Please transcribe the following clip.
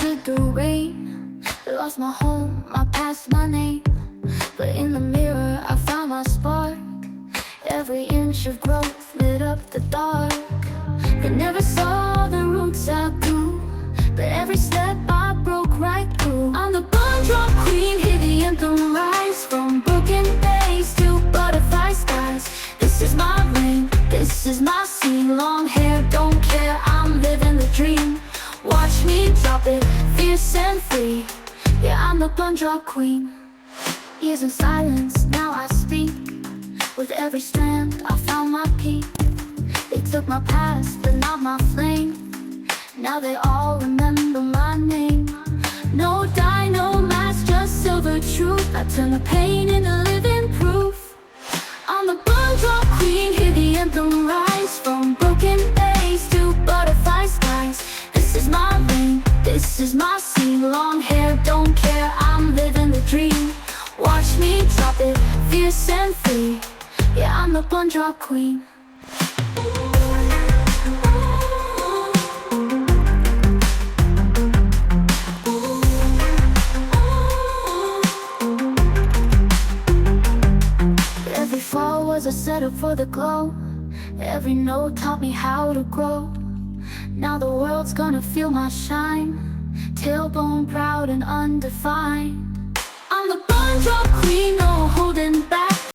stood the rain. Lost my home, my past, my name. But in the mirror I found my spark. Every inch of growth lit up the dark. They never saw the roots I grew, but every step I broke right through. I'm the bundrop queen, hear the anthem rise. From broken base to butterfly skies. This is my lane, this is my scene. Long hair, don't care, I'm living the dream. Watch me drop it, fierce and free. Yeah, I'm the bundrop queen. Years in silence, now I speak. With every strand, I found my peak. They took my past, but not my flame. Now they all remember my name. No dye, no mask, just silver truth. I turn the pain into living proof. I'm the bundrop queen, hear the anthem rise. From broken base to butterfly skies. This is my lane, this is my scene. Long hair, don't care, I'm living the dream. Watch me drop it, fierce and free. Yeah, I'm the bundrop queen. Every fall was a setup for the glow. Every note taught me how to grow. Now the world's gonna feel my shine. Tailbone proud and undefined. I'm the bundrop queen, no holding back.